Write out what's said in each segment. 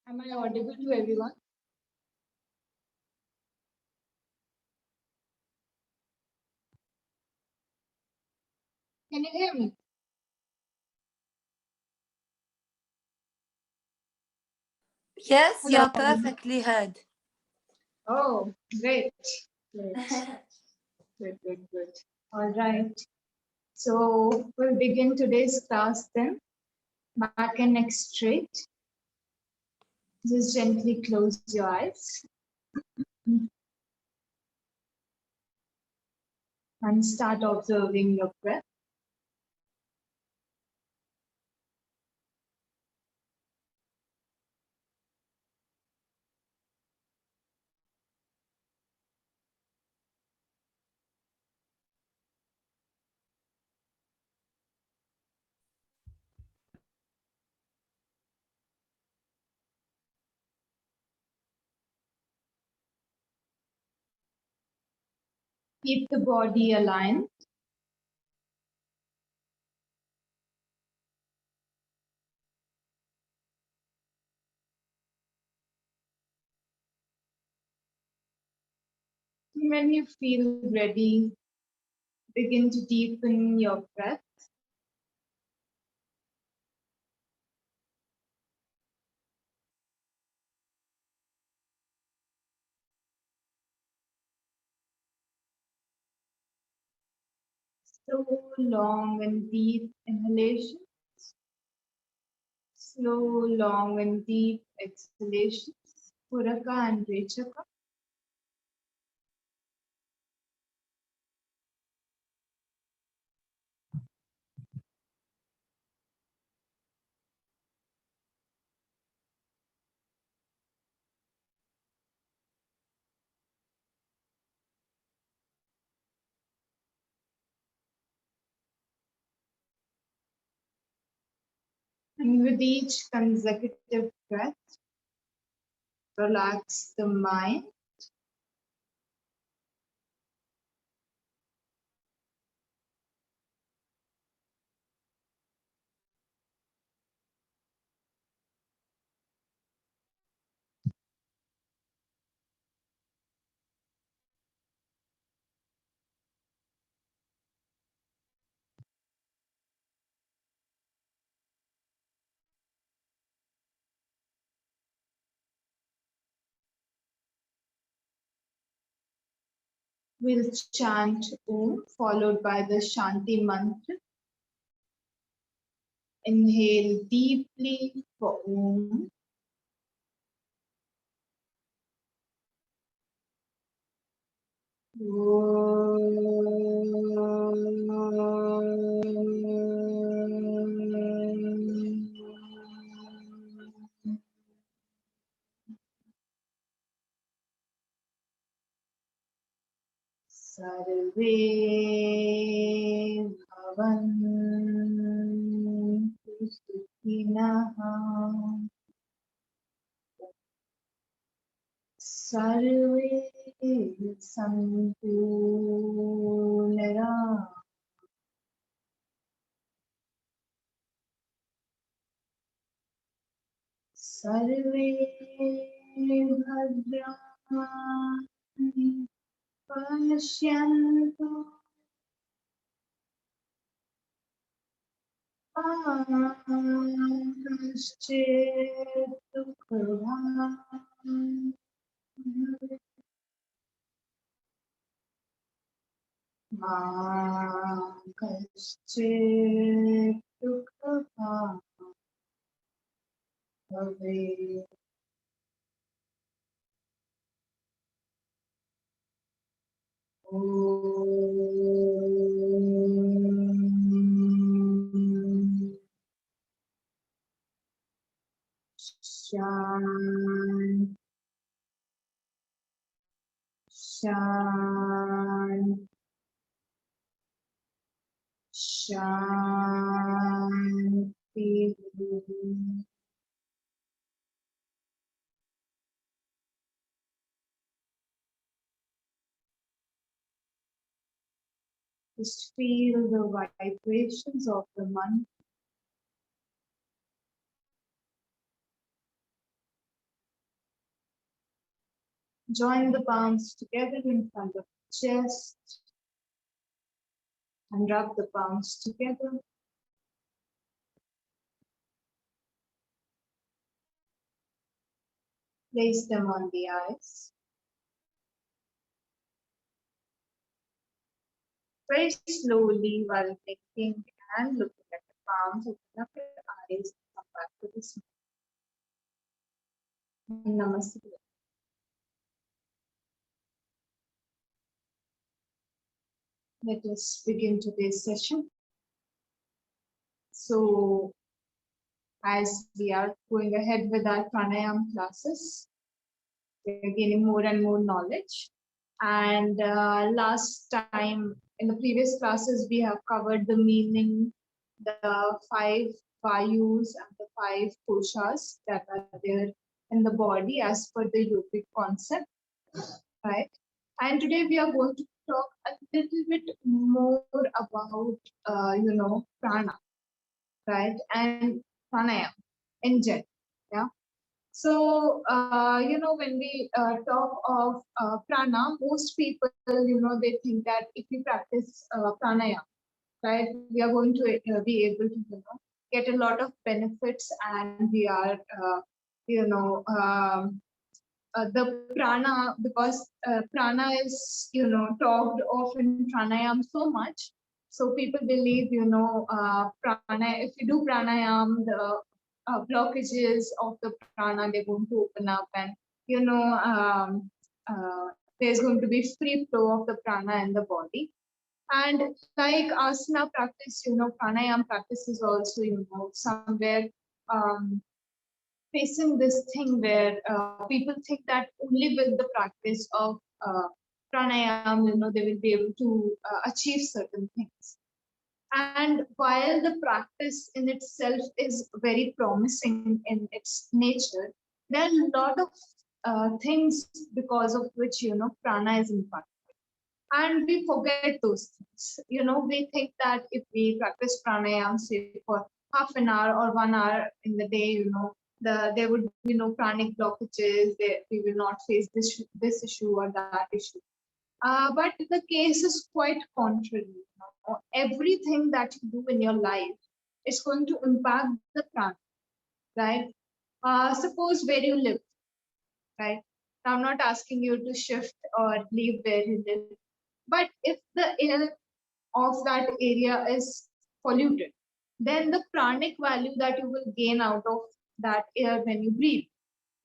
Am I audible to everyone? Can you hear me? Yes, Hello. you're perfectly heard. Oh, great. Great. Good. All right. So we'll begin today's class then. Back and neck straight. Just gently close your eyes. And start observing your breath. Keep the body aligned. When you feel ready, begin to deepen your breath. Slow, long and deep inhalations. Slow, long and deep exhalations. Puraka and Rechaka. And with each consecutive breath, relax the mind. We'll chant Om followed by the Shanti mantra. Inhale deeply for Om. Sarve bhavantu sukhinah. Sarve santu nirat. Sarve bhadrani pashyantu kaśchit dukkhabhag ma kaśchit dukkhabhag bhavet. Shanti, Shanti, Shanti. Just feel the vibrations of the mantra Join the palms together in front of the chest and rub the palms together. Place them on the eyes. Very slowly while thinking and looking at the palms, open up your eyes and come back to the smile. Namaste. Let us begin today's session. So, as we are going ahead with our pranayama classes, we are gaining more and more knowledge. And last time, in the previous classes, we have covered the meaning, the 5 vayus and the 5 koshas that are there in the body as per the yogic concept, right? And today we are going to talk a little bit more about, prana, right? And pranayama in general, yeah? So, when we talk of prana, most people, they think that if we practice pranayama, right, we are going to be able to, get a lot of benefits, and we are, the prana, because prana is, talked of in pranayam so much. So people believe, if you do pranayam, the blockages of the prana, they're going to open up, and, there's going to be free flow of the prana in the body. And like asana practice, pranayam practice is also, somewhere facing this thing where people think that only with the practice of pranayam, they will be able to achieve certain things. And while the practice in itself is very promising in its nature, there are a lot of things because of which, prana is impacted. And we forget those things. We think that if we practice pranayam, say for half an hour or 1 hour in the day, there would be no pranic blockages, we will not face this issue or that issue. But the case is quite contrary. Everything that you do in your life is going to impact the prana, right? Suppose where you live, right? I'm not asking you to shift or leave where you live, but if the air of that area is polluted, then the pranic value that you will gain out of that air when you breathe,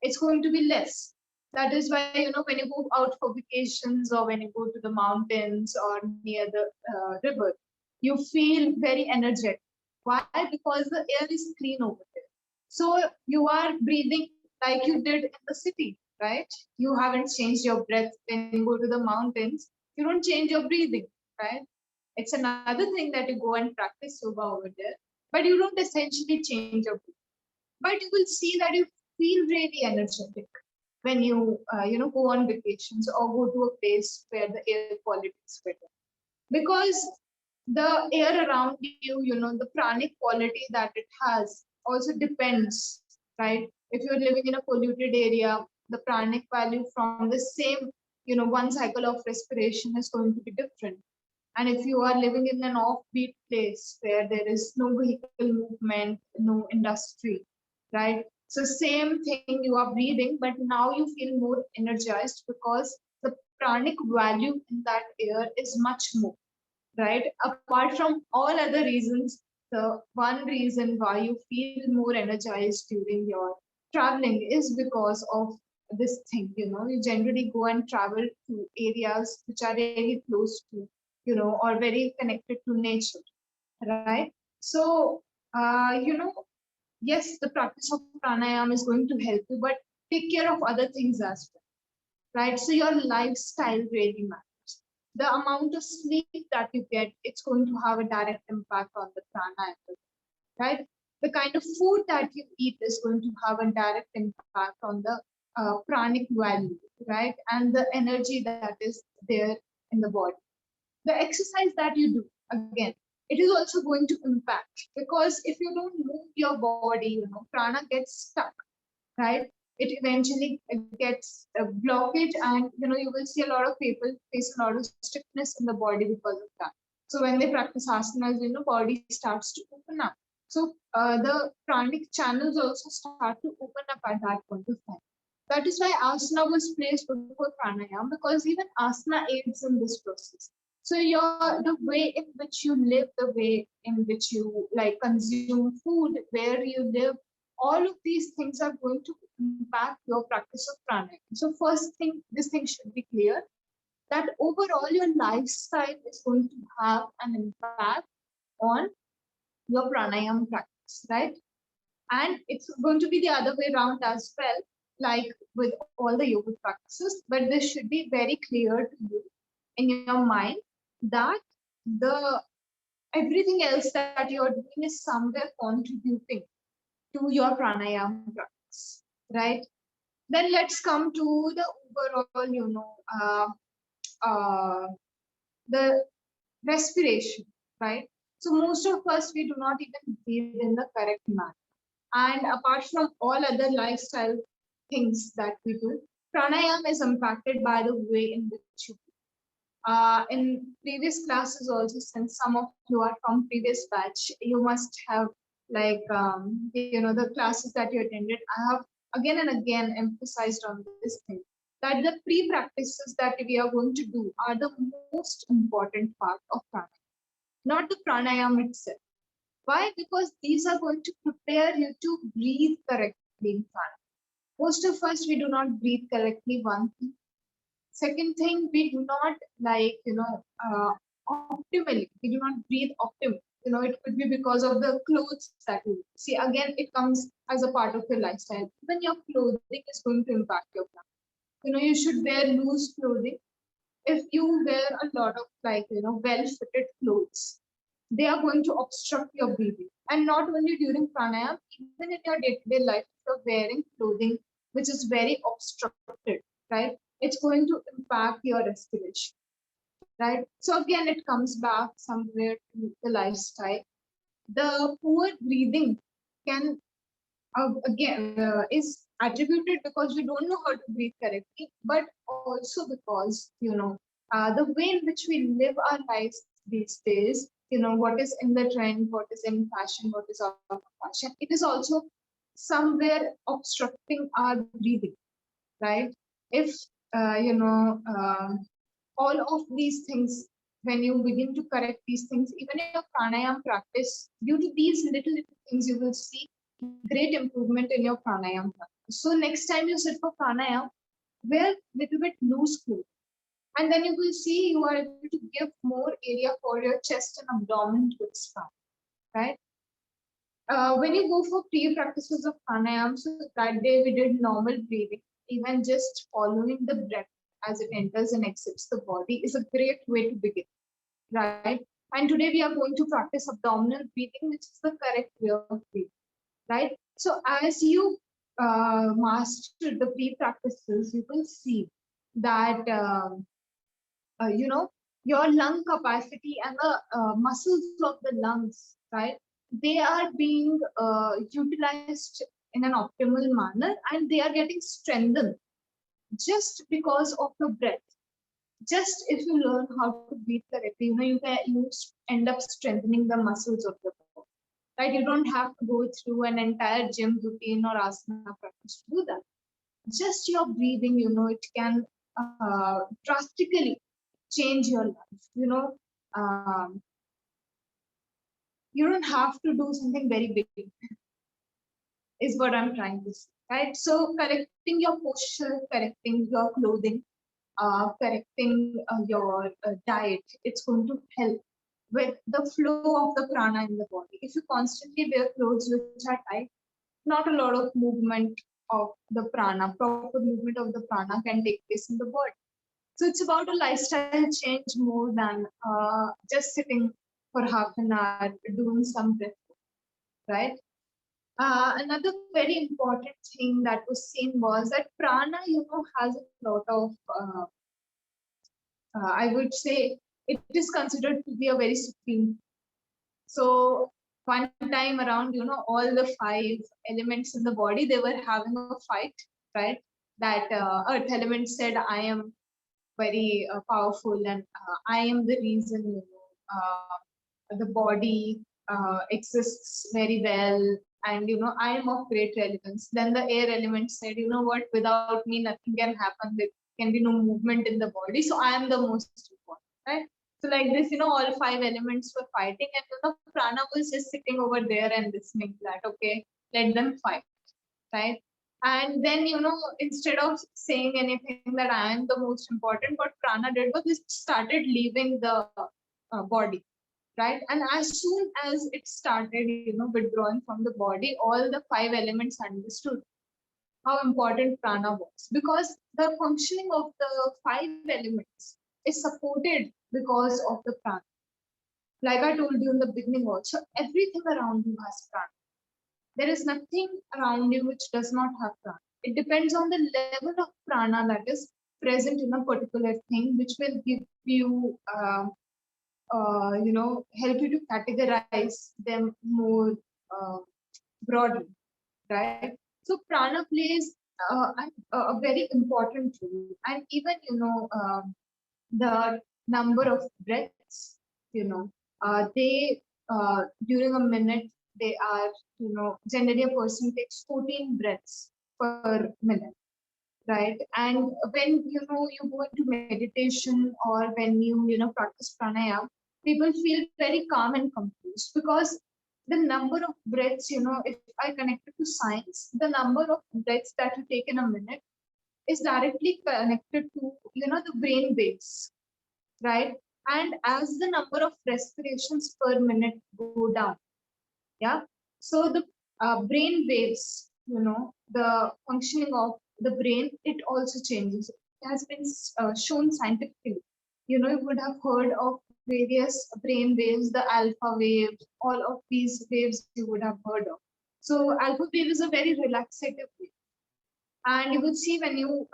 it's going to be less. That is why, when you go out for vacations or when you go to the mountains or near the river, you feel very energetic. Why? Because the air is clean over there. So you are breathing like you did in the city, right? You haven't changed your breath. When you go to the mountains, you don't change your breathing, right? It's another thing that you go and practice yoga over there, but you don't essentially change your breathing. But you will see that you feel really energetic when you go on vacations or go to a place where the air quality is better, because the air around you, the pranic quality that it has also depends, right? If you're living in a polluted area, the pranic value from the same, one cycle of respiration is going to be different. And if you are living in an offbeat place where there is no vehicle movement, no industry, right? So same thing, you are breathing, but now you feel more energized because the pranic value in that air is much more, right? Apart from all other reasons, the one reason why you feel more energized during your traveling is because of this thing. You generally go and travel to areas which are really close to, or very connected to nature, right? So, yes, the practice of pranayama is going to help you, but take care of other things as well, right? So your lifestyle really matters. The amount of sleep that you get, it's going to have a direct impact on the prana, right? The kind of food that you eat is going to have a direct impact on the pranic value, right? And the energy that is there in the body. The exercise that you do, again, it is also going to impact, because if you don't move your body, prana gets stuck, right? it eventually gets a blockage, and you will see a lot of people face a lot of stiffness in the body because of that. So when they practice asanas, body starts to open up. So the pranic channels also start to open up at that point of time. That is why asana was placed before pranayama, because even asana aids in this process. So the way in which you live, the way in which you like consume food, where you live, all of these things are going to impact your practice of pranayama. So first thing, this thing should be clear, that overall your lifestyle is going to have an impact on your pranayama practice, right? And it's going to be the other way around as well, like with all the yoga practices, but this should be very clear to you in your mind that the everything else that you're doing is somewhere contributing to your pranayama practice, right? Then let's come to the overall, the respiration, right? So most of us, we do not even breathe in the correct manner. And apart from all other lifestyle things that we do, pranayama is impacted by the way in which you in previous classes also, since some of you are from previous batch, you must have like the classes that you attended. I have again and again emphasized on this thing, that the pre-practices that we are going to do are the most important part of pranayama, not the pranayama itself. Why? Because these are going to prepare you to breathe correctly in pranayama. Most of us, we do not breathe correctly, one thing. Second thing, we do not optimally, we do not breathe optimally. It could be because of the clothes that you see. Again, it comes as a part of your lifestyle. Even your clothing is going to impact your plan. You should wear loose clothing. If you wear a lot of well-fitted clothes, they are going to obstruct your breathing. And not only during pranayama, even in your day-to-day life, if you're wearing clothing which is very obstructed, right? It's going to impact your respiration, right? So again, it comes back somewhere to the lifestyle. The poor breathing can is attributed because we don't know how to breathe correctly, but also because the way in which we live our lives these days, what is in the trend, what is in fashion, what is out of fashion, it is also somewhere obstructing our breathing, right? If all of these things, when you begin to correct these things, even in your pranayama practice, due to these little things, you will see great improvement in your pranayama practice. So next time you sit for pranayama, wear little bit loose clothes, and then you will see you are able to give more area for your chest and abdomen to expand, right? When you go for pre-practices of pranayama, so that day we did normal breathing, even just following the breath as it enters and exits the body is a great way to begin, right? And today we are going to practice abdominal breathing, which is the correct way of breathing, right? So as you master the pre-practices, you will see that your lung capacity and the muscles of the lungs, right? They are being utilized in an optimal manner, and they are getting strengthened just because of the breath. Just if you learn how to breathe correctly, you end up strengthening the muscles of the body, right? You don't have to go through an entire gym routine or asana practice to do that. Just your breathing, it can drastically change your life. You don't have to do something very big, is what I'm trying to say, right? So correcting your posture, correcting your clothing, correcting your diet, it's going to help with the flow of the prana in the body. If you constantly wear clothes which are tight, not a lot of movement of the prana, proper movement of the prana can take place in the body. So it's about a lifestyle change more than just sitting for half an hour doing some breath, right? Another very important thing that was seen was that prana, has a lot of, I would say, it is considered to be a very supreme. So one time around, all the 5 elements in the body, they were having a fight, right? That earth element said, I am very powerful, and I am the reason, the body exists very well, and I am of great relevance. Then the air element said, you know what, without me nothing can happen, there can be no movement in the body, so I am the most important, right? So like this, all five elements were fighting, and prana was just sitting over there and listening to that. Okay, let them fight, right? And then, instead of saying anything that I am the most important, what prana did was it started leaving the body, right? And as soon as it started, withdrawing from the body, all the five elements understood how important prana was, because the functioning of the five elements is supported because of the prana. Like I told you in the beginning also, everything around you has prana. There is nothing around you which does not have prana. It depends on the level of prana that is present in a particular thing, which will give you, help you to categorize them more broadly, right? So prana plays a very important role, and even the number of breaths, they during a minute they are, generally a person takes 14 breaths per minute, right? And when you go into meditation, or when you practice pranayama, people feel very calm and composed, because the number of breaths, if I connect it to science, the number of breaths that you take in a minute is directly connected to the brain waves, right? And as the number of respirations per minute go down, yeah, so the brain waves, the functioning of the brain, it also changes. It has been shown scientifically. You would have heard of various brain waves, the alpha wave, all of these waves you would have heard of. So alpha wave is a very relaxative wave, and you will see when you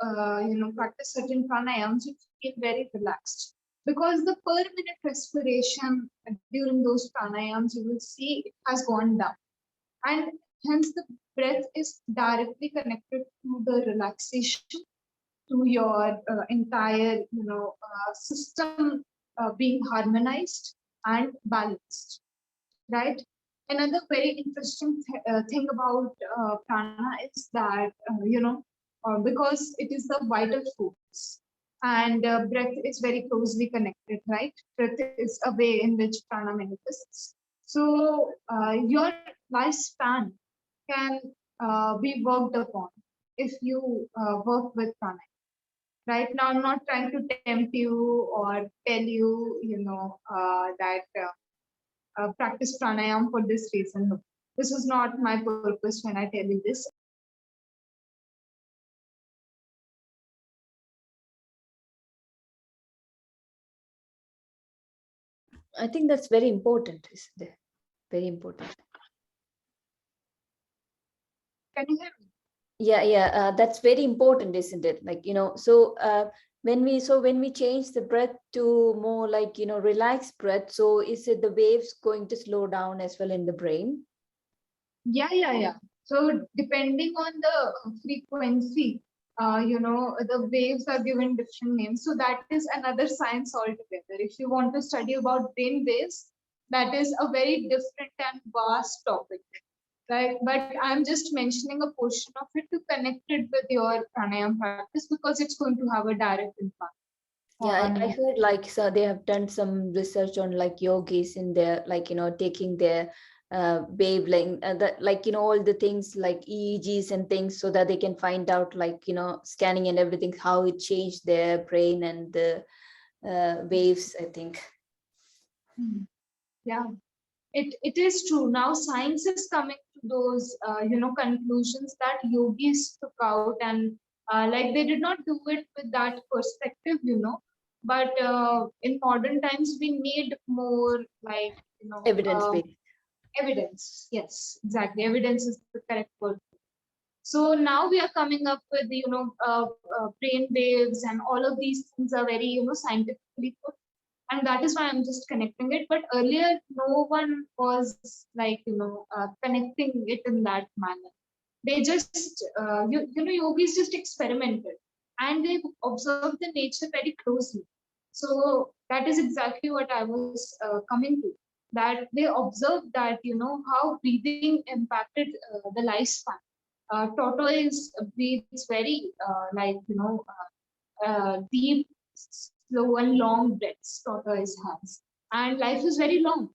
practice certain pranayams, you feel very relaxed, because the per minute respiration during those pranayams, you will see it has gone down, and hence the breath is directly connected to the relaxation, to your entire system being harmonized and balanced, right? Another very interesting thing about prana is that because it is the vital force, and breath is very closely connected, right? Breath is a way in which prana manifests. So your lifespan can be worked upon if you work with prana. Right now, I'm not trying to tempt you or tell you, that practice pranayam for this reason. No, this is not my purpose when I tell you this. I think that's very important, isn't it? Very important. Can you hear me? Yeah, that's very important, isn't it? Like, so when we change the breath to more like, relaxed breath, so is it the waves going to slow down as well in the brain? Yeah. So depending on the frequency, the waves are given different names. So that is another science altogether. If you want to study about brain waves, that is a very different and vast topic, right? But I'm just mentioning a portion of it to connect it with your pranayam practice, because it's going to have a direct impact. Yeah, I heard like, so they have done some research on like yogis in their, like, taking their wavelength, that, like, all the things like EEGs and things, so that they can find out, like, scanning and everything, how it changed their brain and the waves, I think. Yeah, it is true. Now science is coming to those conclusions that yogis took out, and like they did not do it with that perspective, but in modern times we need more, like, Evidence-based. evidence. Yes, exactly, evidence is the correct word. So now we are coming up with brain waves, and all of these things are very scientifically put, and that is why I'm just connecting it. But earlier, no one was like connecting it in that manner. they just, yogis just experimented and they observed the nature very closely. So that is exactly what I was coming to. That they observed that, how breathing impacted the lifespan. Tortoise breathes very deep, slow and long breaths tortoise has. And life is very long,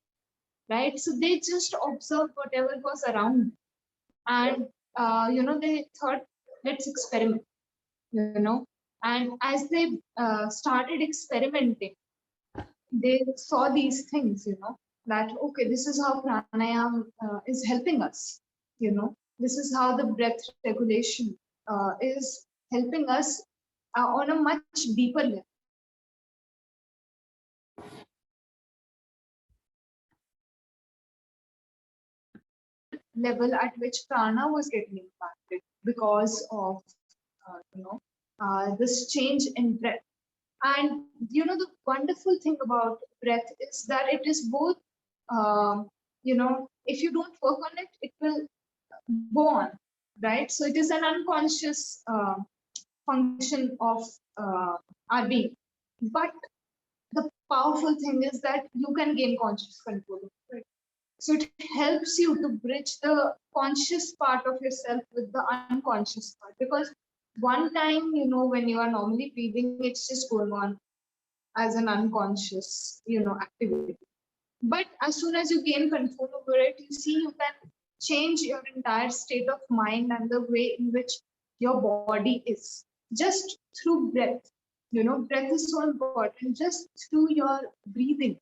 right? So they just observed whatever was around. And, they thought, let's experiment, And as they started experimenting, they saw these things, that, okay, this is how pranayam is helping us, this is how the breath regulation is helping us on a much deeper level at which prana was getting impacted because of this change in breath. And the wonderful thing about breath is that it is both, if you don't work on it, it will go on, right? So it is an unconscious function of our being. But the powerful thing is that you can gain conscious control of it. So it helps you to bridge the conscious part of yourself with the unconscious part. Because one time, when you are normally breathing, it's just going on as an unconscious, activity. But as soon as you gain control over it, you see you can change your entire state of mind and the way in which your body is just through breath. Breath is so important. Just through your breathing,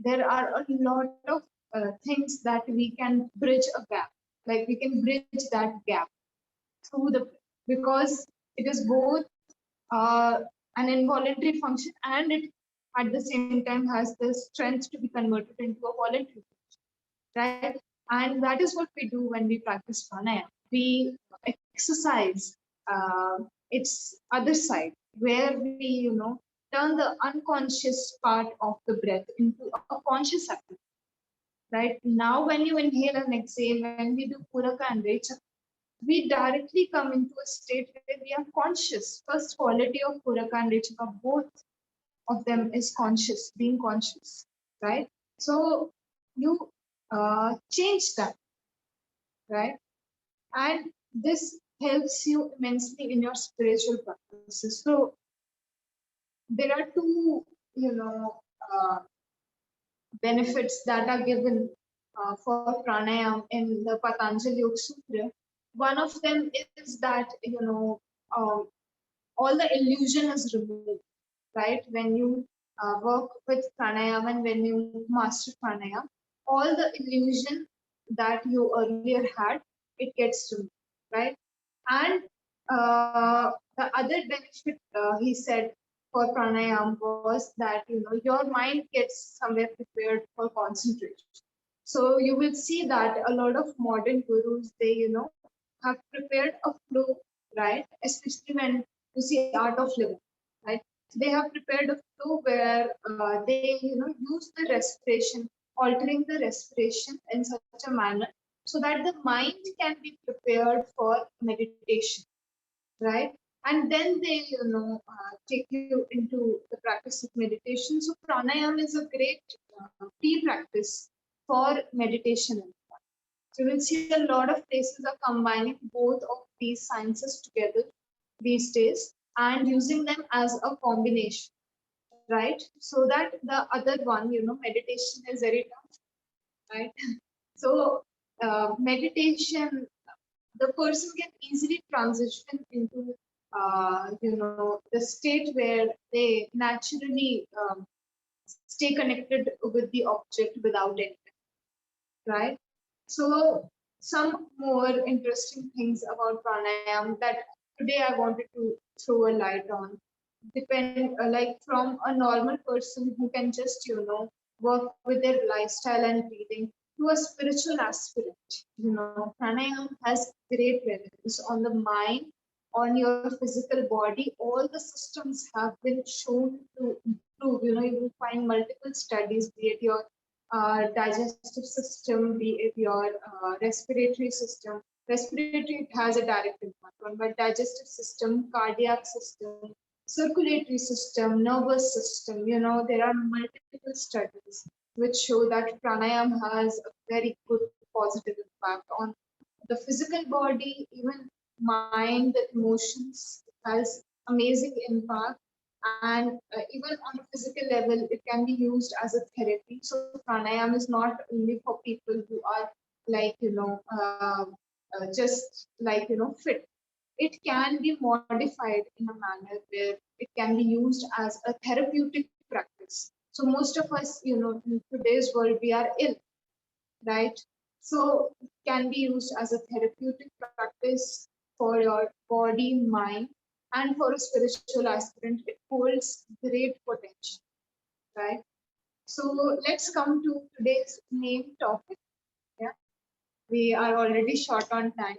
there are a lot of things that we can bridge a gap. Like we can bridge that gap through because it is both an involuntary function and it at the same time has the strength to be converted into a voluntary function, right? And that is what we do when we practice pranayama. We exercise its other side, where we, turn the unconscious part of the breath into a conscious activity. Right now, when you inhale and exhale, when we do puraka and recha, we directly come into a state where we are conscious. First quality of puraka and recha, both of them is conscious, being conscious, right? So you change that, right? And this helps you immensely in your spiritual practices. So there are two, benefits that are given for pranayam in the Patanjali Yoga Sutra. One of them is that, all the illusion is removed, right? When you work with pranayam and when you master pranayam, all the illusion that you earlier had, it gets removed, right? And the other benefit he said for pranayam was that, your mind gets somewhere prepared for concentration. So you will see that a lot of modern gurus, they, have prepared a flow, right? Especially when you see art of living, right? They have prepared a flow where they, use the respiration, altering the respiration in such a manner so that the mind can be prepared for meditation, right? And then they, take you into the practice of meditation. So pranayama is a great pre-practice for meditation. So you will see a lot of places are combining both of these sciences together these days and using them as a combination, right? So that the other one, meditation is very tough, right? So meditation, the person can easily transition into, the state where they naturally stay connected with the object without anything, right? So some more interesting things about pranayam that today I wanted to throw a light on depend like from a normal person who can just, work with their lifestyle and breathing to a spiritual aspirant. Pranayam has great relevance on the mind, on your physical body. All the systems have been shown to improve. You will find multiple studies, be it your digestive system, be it your respiratory system, Respiratory, it has a direct impact on, but digestive system, cardiac system, circulatory system, nervous system, there are multiple studies which show that pranayama has a very good positive impact on the physical body, even mind, the emotions. It has amazing impact. And even on a physical level, it can be used as a therapy. So pranayama is not only for people who are like, just like, fit. It can be modified in a manner where it can be used as a therapeutic practice. So most of us, in today's world, we are ill, right? So it can be used as a therapeutic practice for your body, mind, and for a spiritual aspirant, it holds great potential, right? So let's come to today's main topic. Yeah, we are already short on time.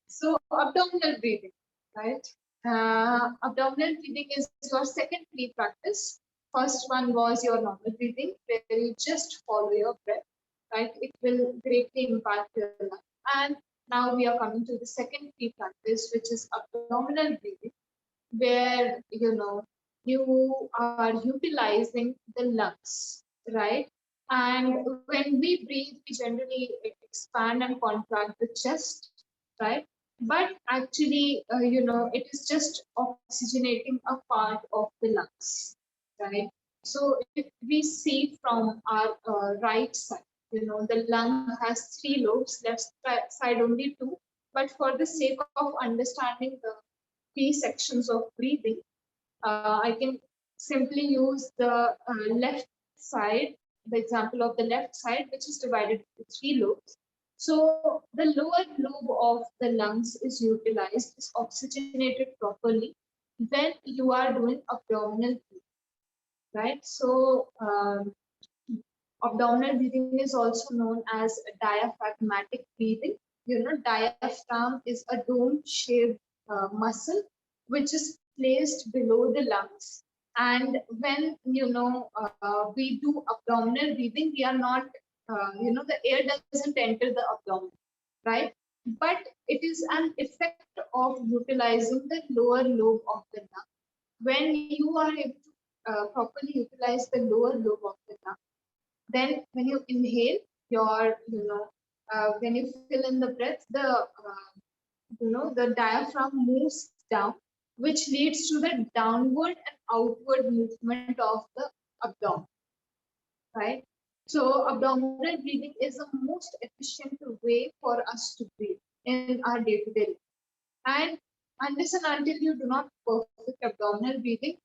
So abdominal breathing, right? Abdominal breathing is your second free practice. First one was your normal breathing, where you just follow your breath, right? It will greatly impact your life. And now we are coming to the second free practice, which is abdominal breathing, where you are utilizing the lungs, right? And when we breathe, we generally expand and contract the chest, right? But actually, it is just oxygenating a part of the lungs, right? So if we see from our right side, the lung has three lobes, left side only two. But for the sake of understanding the three sections of breathing, I can simply use the left side, the example of the left side, which is divided into three lobes. So the lower lobe of the lungs is utilized, is oxygenated properly when you are doing abdominal breathing, right? So abdominal breathing is also known as diaphragmatic breathing. Diaphragm is a dome-shaped muscle which is placed below the lungs. And when we do abdominal breathing, we are not, the air doesn't enter the abdomen, right? But it is an effect of utilizing the lower lobe of the lung. When you are able to properly utilize the lower lobe of the lung, then when you inhale, when you fill in the breath, the diaphragm moves down, which leads to the downward and outward movement of the abdomen, right? So abdominal breathing is the most efficient way for us to breathe in our day-to-day life. And unless and until you do not perfect abdominal breathing,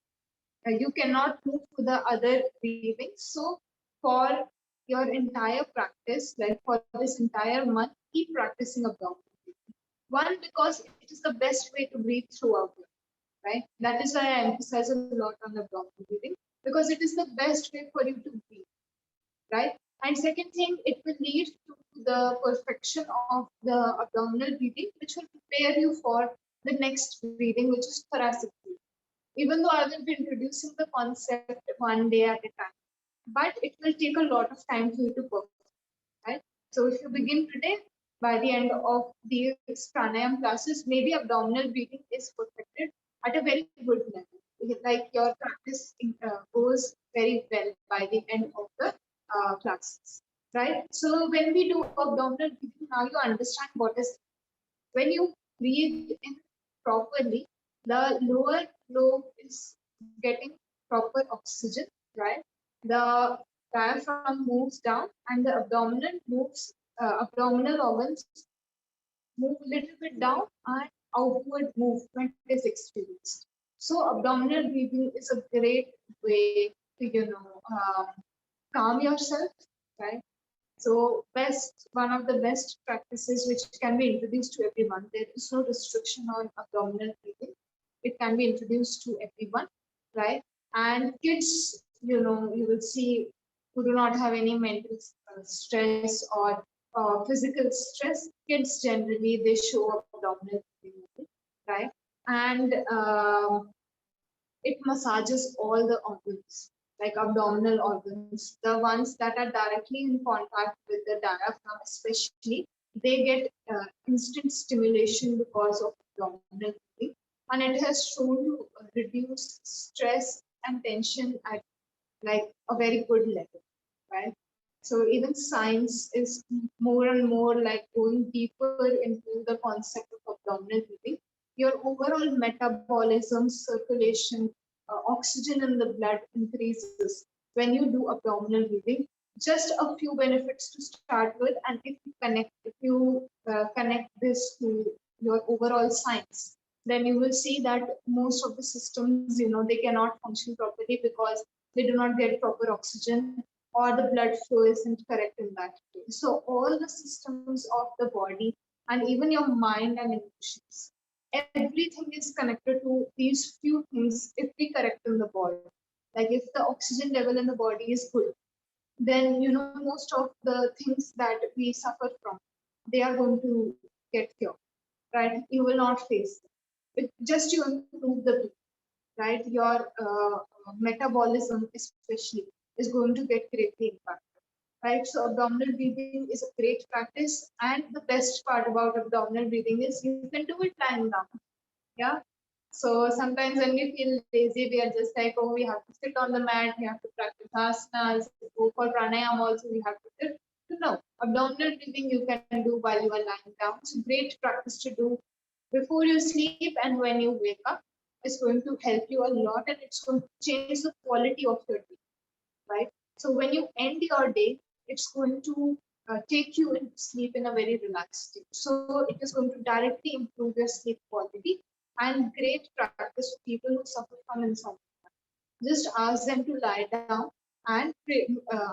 you cannot move to the other breathing. So for your entire practice, like for this entire month, keep practicing abdominal breathing. One, because it is the best way to breathe throughout your life, right? That is why I emphasize a lot on abdominal breathing, because it is the best way for you to breathe, right? And second thing, it will lead to the perfection of the abdominal breathing, which will prepare you for the next breathing, which is thoracic breathing. Even though I will be introducing the concept one day at a time, but it will take a lot of time for you to perfect, right? So if you begin today, by the end of these pranayam classes, maybe abdominal breathing is perfected at a very good level. Like your practice goes very well by the end of the classes, right? So when we do abdominal breathing, now you understand what is when you breathe in properly, the lower lobe is getting proper oxygen, right? The diaphragm moves down and the abdominal organs move a little bit down and outward movement is experienced. So abdominal breathing is a great way to, calm yourself, right? So one of the best practices which can be introduced to everyone. There is no restriction on abdominal breathing. It can be introduced to everyone, right? And kids, you will see who do not have any mental stress or physical stress. Kids generally, they show abdominal breathing, right? And it massages all the organs, like abdominal organs, the ones that are directly in contact with the diaphragm, especially they get instant stimulation because of abdominal breathing, and it has shown to reduce stress and tension at like a very good level, right? So even science is more and more like going deeper into the concept of abdominal breathing. Your overall metabolism, circulation, oxygen in the blood increases when you do abdominal breathing. Just a few benefits to start with, and if you connect this to your overall science, then you will see that most of the systems, they cannot function properly because they do not get proper oxygen, or the blood flow isn't correct in that way. So all the systems of the body and even your mind and emotions, everything is connected to these few things if we correct in the body. Like if the oxygen level in the body is good, then most of the things that we suffer from, they are going to get cured, right? You will not face them. Just you improve the breathing, right? Your metabolism, especially, is going to get greatly impacted, right? So, abdominal breathing is a great practice, and the best part about abdominal breathing is you can do it lying down. Yeah. So sometimes when we feel lazy, we are just like, oh, we have to sit on the mat, we have to practice asanas, go for pranayama also, we have to sit. No, abdominal breathing you can do while you are lying down. It's a great practice to do before you sleep and when you wake up. It's going to help you a lot, and it's going to change the quality of your day, right? So when you end your day, it's going to take you into sleep in a very relaxed state. So it is going to directly improve your sleep quality, and great practice for people who suffer from insomnia. Just ask them to lie down and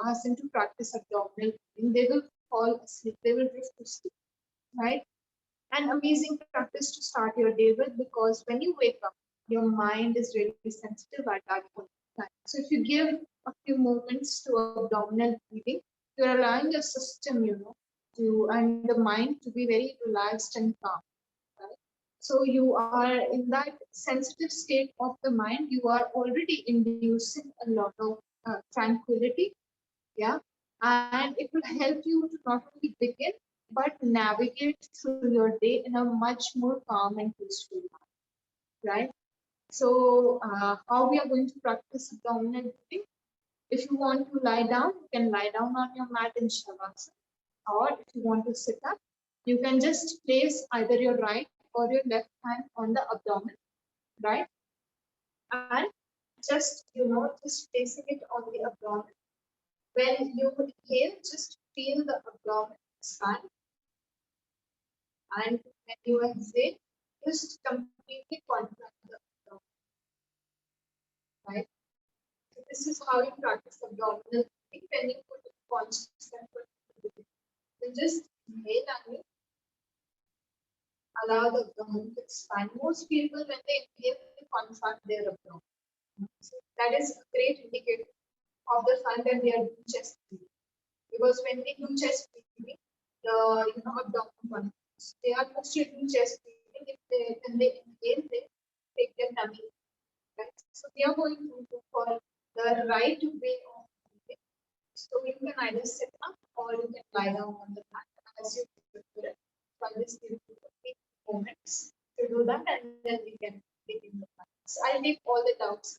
ask them to practice abdominal breathing. They will fall asleep. They will drift to sleep, right? An amazing practice to start your day with, because when you wake up, your mind is really sensitive at that point in time. So if you give a few moments to abdominal breathing, you're allowing your system, to and the mind to be very relaxed and calm. Right? So you are in that sensitive state of the mind. You are already inducing a lot of tranquility, yeah, and it will help you to not only begin but navigate through your day in a much more calm and peaceful manner, right? So how we are going to practice abdominal breathing? If you want to lie down, you can lie down on your mat in shavasana, or if you want to sit up, you can just place either your right or your left hand on the abdomen, right? And just placing it on the abdomen. When you inhale, just feel the abdomen expand, and when you exhale, just completely contract the abdomen, right? So this is how you practice abdominal breathing when you put a conscious effort into it. Then just inhale and you allow the abdomen to expand. Most people, when they inhale, they contract their abdomen. So that is a great indicator of the fact that they are doing chest breathing. Because when we do chest breathing, the abdomen contracts. They are mostly doing chest breathing. If they when they inhale, they take their tummy. Right? So they are going to go for the right way of breathing. So you can either sit up or you can lie down on the mat as you prefer it. So I'll just give you a few moments to do that, and then we can begin the practice. I'll take all the doubts.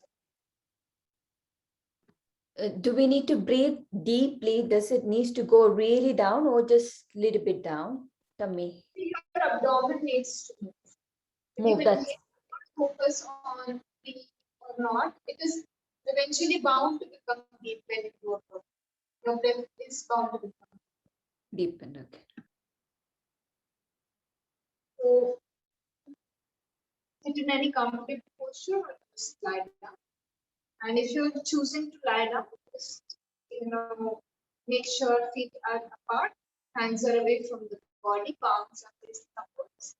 Do we need to breathe deeply? Does it needs to go really down or just a little bit down? Tummy. Your abdomen needs to move. Move Even that. if you focus on deep or not, it is eventually bound to become deep when you go up. Your breath is bound to become Deep and okay. so. Sit in any comfortable posture or just lie down. And if you're choosing to lie down, just make sure feet are apart, hands are away from the body, palms are facing upwards.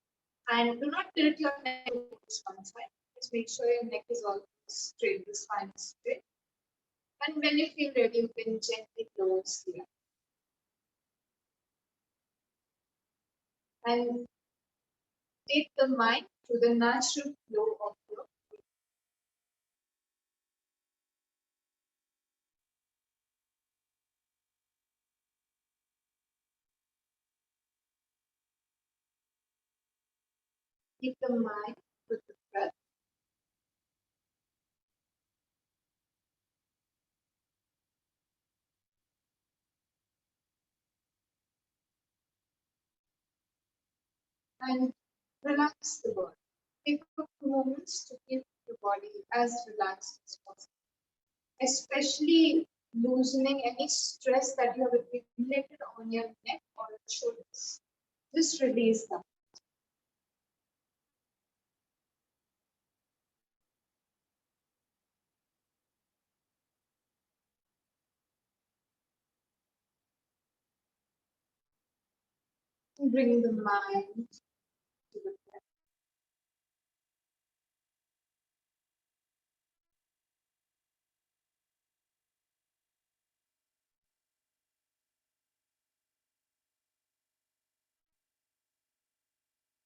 And do not tilt your neck towards one side. Just make sure your neck is always straight, the spine is straight. And when you feel ready, you can gently close the eyes. And take the mind to the natural flow of your keep the mind with the breath. And relax the body. Take a few moments to keep your body as relaxed as possible, especially loosening any stress that you have accumulated on your neck or your shoulders. Just release them. Bring the mind to the breath.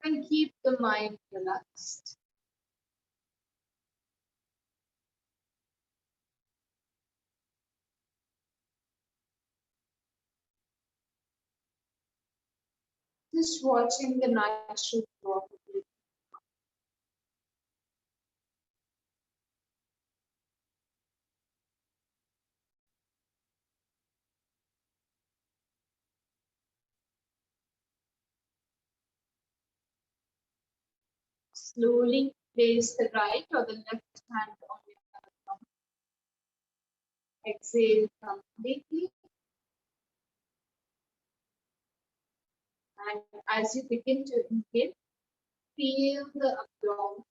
And keep the mind relaxed. Just watching the natural flow of the breathing. Slowly place the right or the left hand on your abdomen. Exhale completely. And as you begin to inhale, feel the abdomen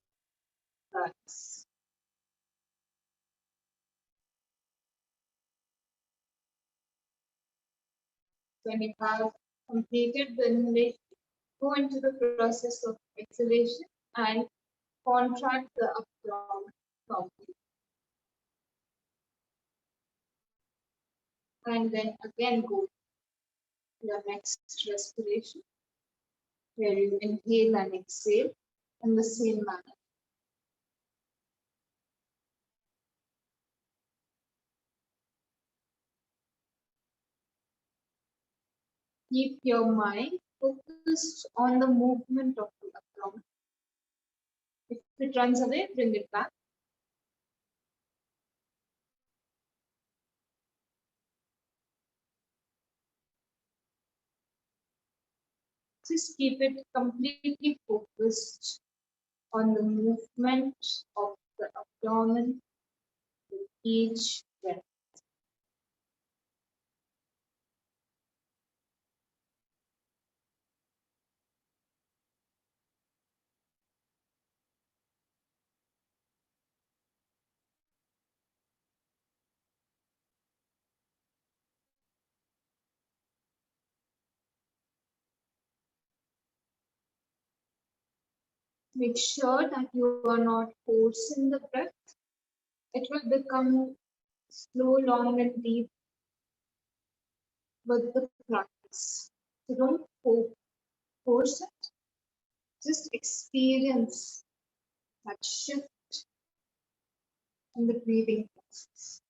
rise. When you have completed the inhalation, go into the process of exhalation and contract the abdomen completely. And then again go to your next respiration, where you inhale and exhale in the same manner. Keep your mind focused on the movement of the abdomen. If it runs away, bring it back. Just keep it completely focused on the movement of the abdomen with each breath. Make sure that you are not forcing the breath. It will become slow, long, and deep with the practice. So don't force it. Just experience that shift in the breathing process.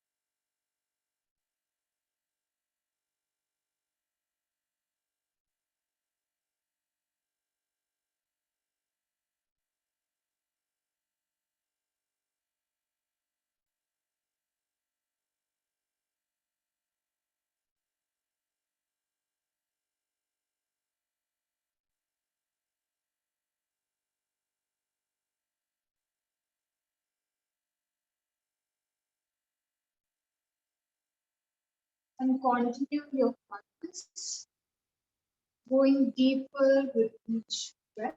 And continue your practice, going deeper with each breath.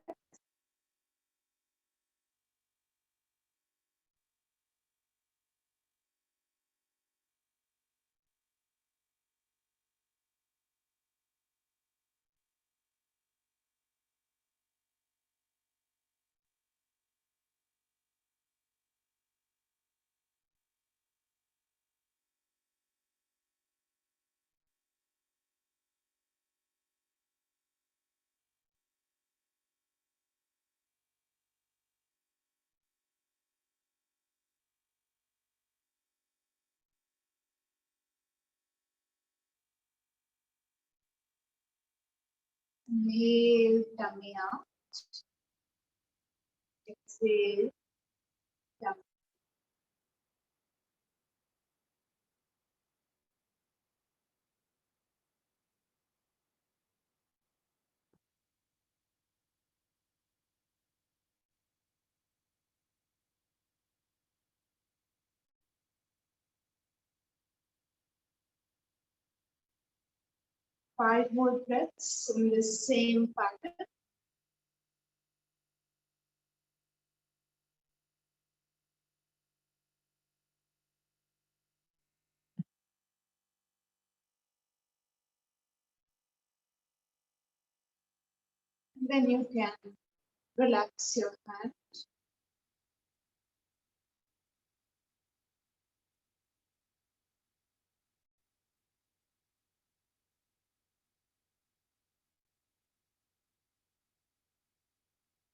Inhale, tummy out. exhale. Down. Five more breaths in the same pattern. Then you can relax your hand.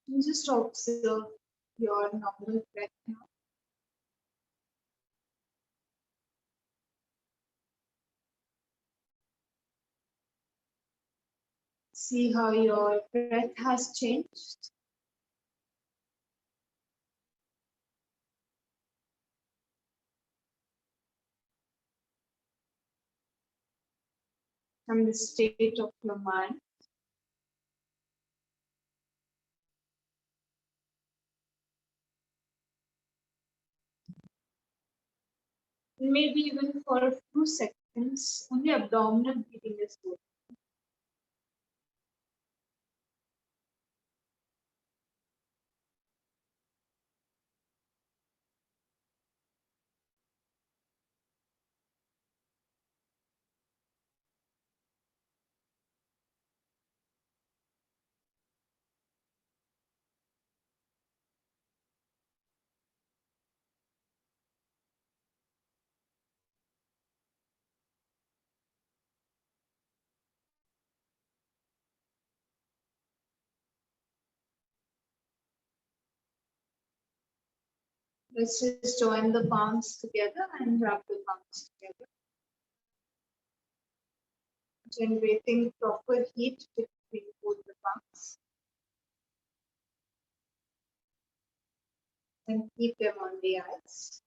And just observe your normal breath now. See how your breath has changed. And the state of your mind. Maybe even for a few seconds, only abdominal breathing is good. Let's just join the palms together and wrap the palms together. Generating proper heat between both the palms. And keep them on the eyes.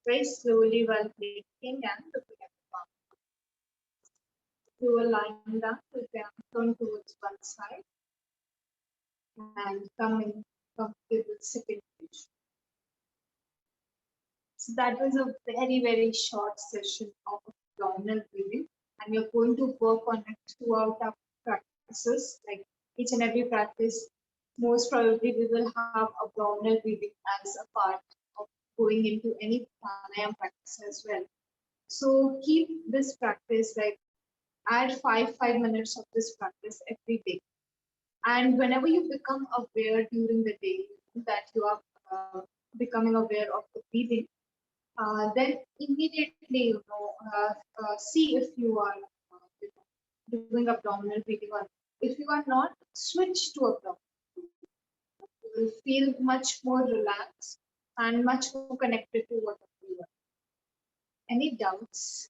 Very slowly while blinking and looking at the palm. Do a line down with the arm turn towards one side and come in comfortable sitting position. So that was a very, very short session of abdominal breathing, and you're going to work on it throughout our practices. Like each and every practice, most probably we will have abdominal breathing as a part of going into any pranayama practice as well. So keep this practice, like add 5 minutes of this practice every day. And whenever you become aware during the day that you are becoming aware of the breathing, then immediately, see if you are doing abdominal breathing or if you are not, switch to abdominal breathing. You will feel much more relaxed and much more connected to what you are. Any doubts?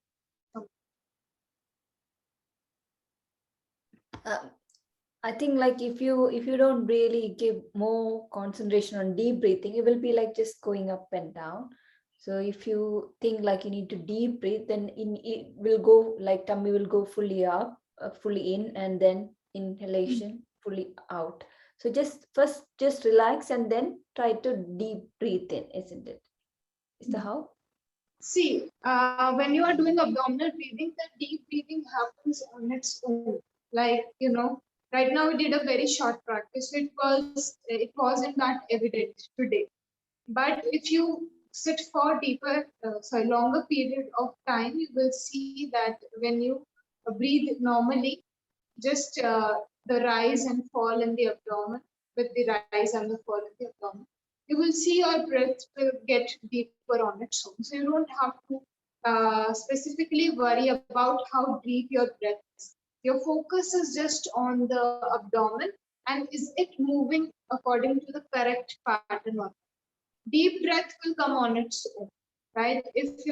I think like if you don't really give more concentration on deep breathing, it will be like just going up and down. So if you think like you need to deep breathe, then it will go like tummy will go fully up, fully in, and then inhalation fully out. So just relax and then try to deep breathe in, isn't it? Is the how? See, when you are doing abdominal breathing, the deep breathing happens on its own. Like, right now we did a very short practice. So it wasn't that evident today. But if you sit for longer period of time, you will see that when you breathe normally, just the rise and fall in the abdomen, with the rise and the fall in the abdomen, you will see your breath will get deeper on its own. So you don't have to specifically worry about how deep your breath is. Your focus is just on the abdomen and is it moving according to the correct pattern or not. Deep breath will come on its own, right? If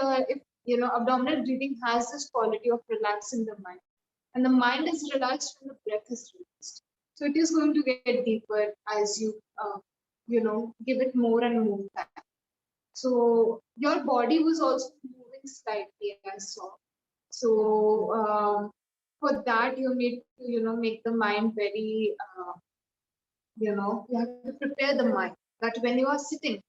abdominal breathing has this quality of relaxing the mind, and the mind is relaxed when the breath is relaxed. So it is going to get deeper as you, give it more and more time. So your body was also moving slightly, I saw. So for that, you need to, make the mind very, you have to prepare the mind that when you are sitting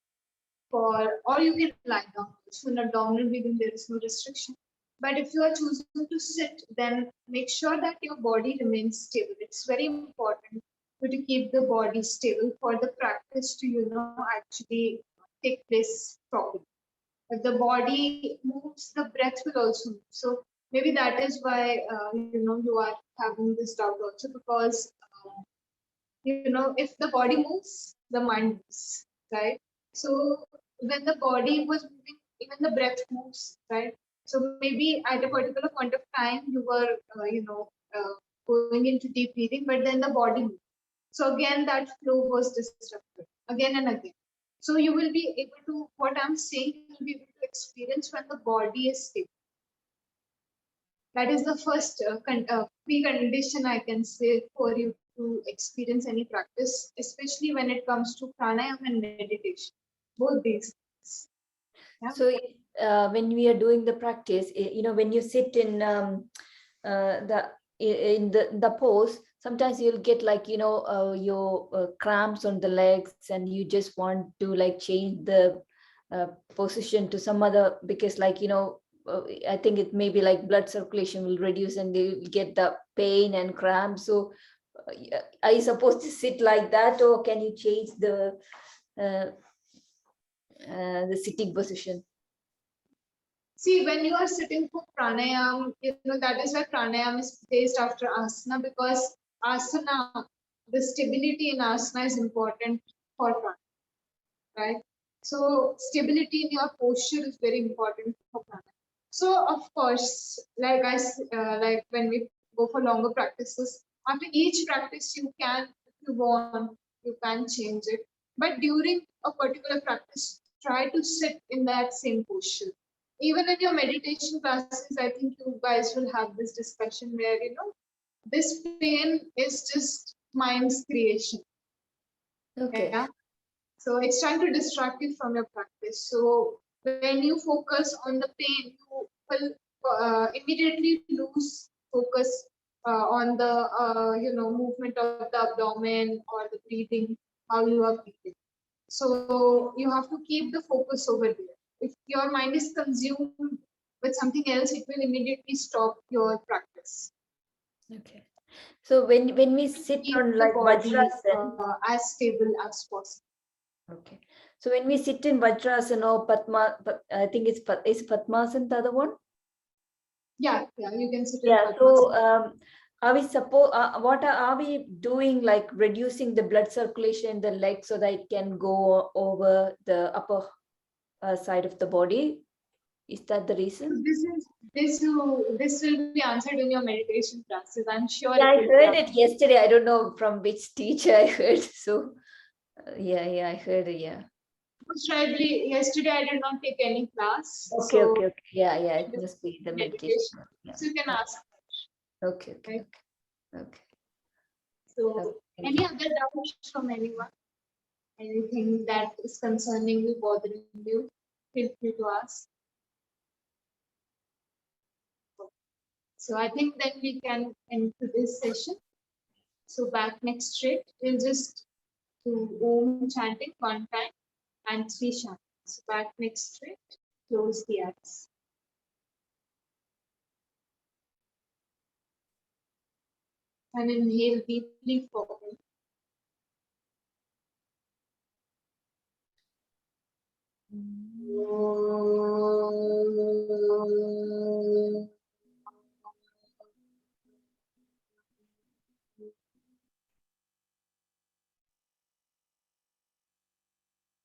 or you can lie down. So in abdominal breathing, there is no restriction. But if you are choosing to sit, then make sure that your body remains stable. It's very important to keep the body stable for the practice to, actually take place properly. If the body moves, the breath will also move. So maybe that is why, you are having this doubt also because, if the body moves, the mind moves, right? So when the body was moving, even the breath moves, right? So maybe at a particular point of time, you were, going into deep breathing, but then the body moved. So again, that flow was disrupted again and again. So you will be able to, what I'm saying, you will be able to experience when the body is stable. That is the first precondition I can say for you to experience any practice, especially when it comes to pranayama and meditation. Both these things. Yeah? So when we are doing the practice, when you sit in the pose, sometimes you'll get like your cramps on the legs, and you just want to like change the position to some other, because I think it may be like blood circulation will reduce and they get the pain and cramps. So are you supposed to sit like that, or can you change the sitting position? See, when you are sitting for pranayama, that is why pranayama is placed after asana, because asana, the stability in asana is important for pranayama, right? So stability in your posture is very important for pranayama. So of course, like like when we go for longer practices, after each practice you can, if you want, you can change it. But during a particular practice, try to sit in that same posture. Even in your meditation classes, I think you guys will have this discussion where this pain is just mind's creation. Okay. Yeah. So it's trying to distract you from your practice. So when you focus on the pain, you will immediately lose focus on the movement of the abdomen or the breathing, how you are breathing. So you have to keep the focus over there. If your mind is consumed with something else, it will immediately stop your practice. Okay. So when we sit Keep on the like body Vajrasana, as stable as possible. okay. So when we sit in Vajrasana or Padma, I think is Padmasana the other one? Yeah, you can sit in Yeah. Padmasana. So are we what are we doing, like reducing the blood circulation in the leg so that it can go over the upper side of the body? Is that the reason? This will be answered in your meditation classes. I'm sure. Yeah, I it will heard be it yesterday. I don't know from which teacher I heard. So yeah, I heard it. Yeah. most probably yesterday I did not take any class. Okay, So okay. Yeah. It must be the meditation. Yeah. So you can ask. Okay. Right? Okay. So Okay. any other doubts from anyone? Anything that is concerning you, bothering you, feel free to ask. So I think then we can end today's session. So back next straight, we'll just do Om chanting one time and three chanting. So back next straight, close the eyes. And inhale deeply forward.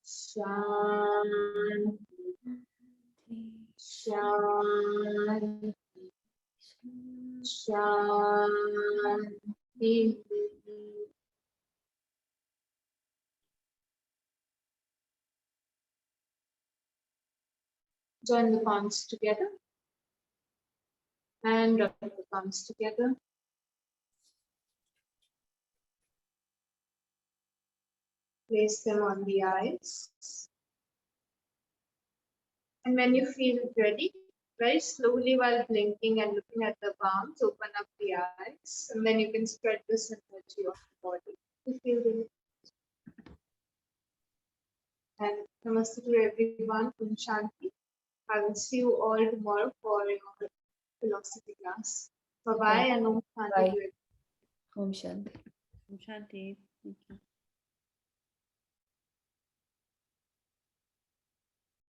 Shanti. Shanti. Join the palms together and rub the palms together. place them on the eyes. And when you feel ready, very slowly while blinking and looking at the palms, open up the eyes, and then you can spread this energy on the body. You feel really. And namaste to everyone. Om Shanti. I will see you all tomorrow for your philosophy class. Bye bye and Om Shanti. Bye. Om Shanti. Shanti. Thank you.